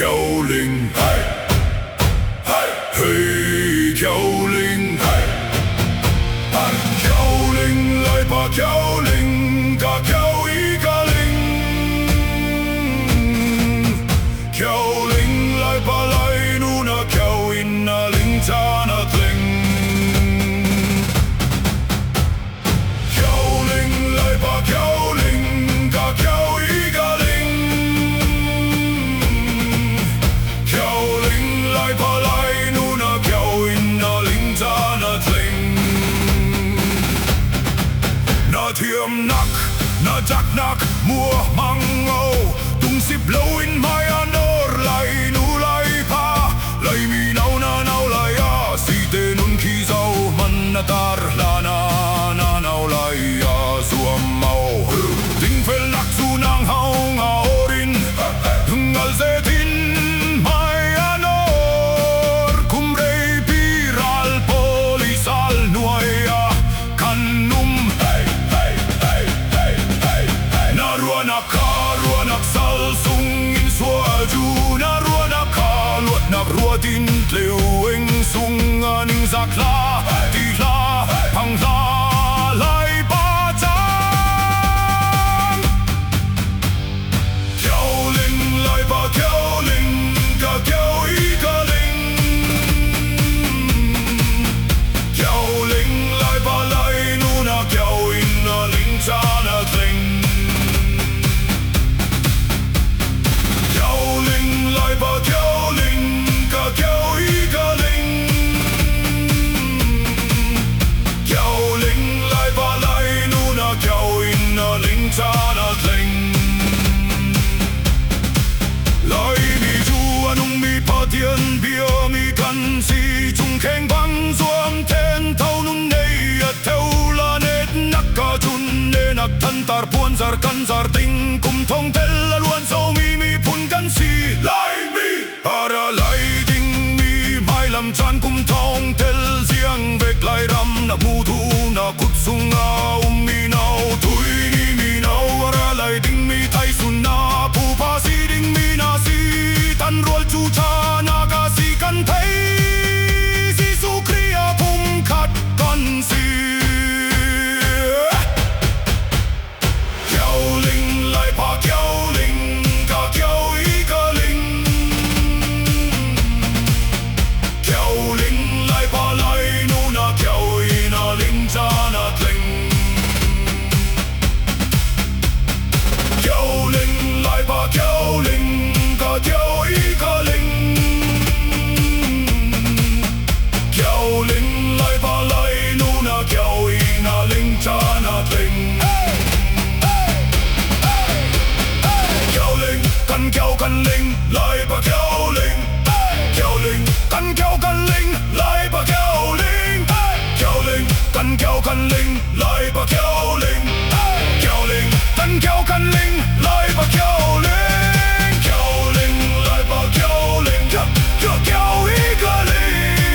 幽靈，嘿，幽靈，幽靈來吧，幽靈，個幽一個靈，幽靈來吧，來努那幽一那靈咋那靈。Thiam nak, na jak nak, mua mang ngô, tung sip lâu in mai anor lai nu lai pa, lai mi nau na nau lai a, si te nun ki zau man na tar la na nau lai a suam mau, ding fel nak su nang hau nga orin, ngal se tin mai anor, kumrei piral polisal nuaya, kanum. Ruanak sal sung in suaju na ruanak luat nak ruatin leueng sung aning zakla tila pangla lai batang Kyaoling lai ba kyaoling ka kyao I ka ling Kyaoling lai ba lai nu na kyao in na ling cha na ling Tiền bia mi cần si chung khen băng zuam ten thâu nun nei at theo la net nak ka chun ne nak thân tar puan zar kan zar ting kum thong tel la luan so mi pun kan si lai mi ara lai ding mi mai lam chan kum thong tel ziang vek lai ram na mu thu na kut sung a mi nau tui ni mi nau ara lai ding mi tai sun na pu pa si ding mi na si tan rol chu cha kan thấy Giêsu Christ phum khát con si Kêu linh lại pa kêu linh cả kêu ý cả linh Kêu linh lại pa lại nu na kêu ý na linh cha na linh Kêu linh lại pa kêu linh cả kêu ý cả linh Kêu linh lai ba lai nu na kêu I na linh cha na linh Kêu linh kan linh lai ba kêu linh Kêu linh kan linh lai ba kêu linh Kêu linh kan linh lai ba kêu linh Kêu linh kan linh lai ba kêu linh Kêu linh lai ba kêu linh kêu I ka linh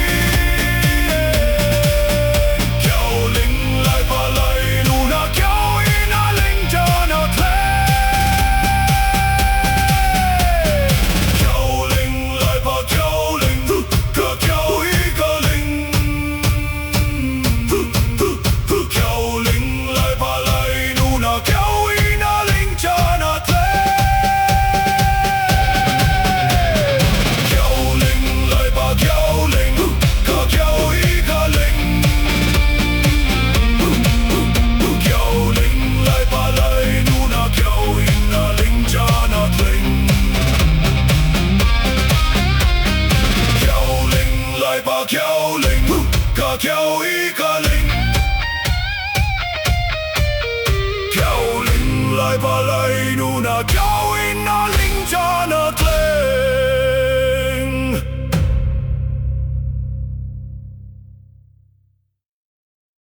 Kêu linh cả kêu ý cả linh Kêu linh lại ba lại nu na kêu ý na linh cha na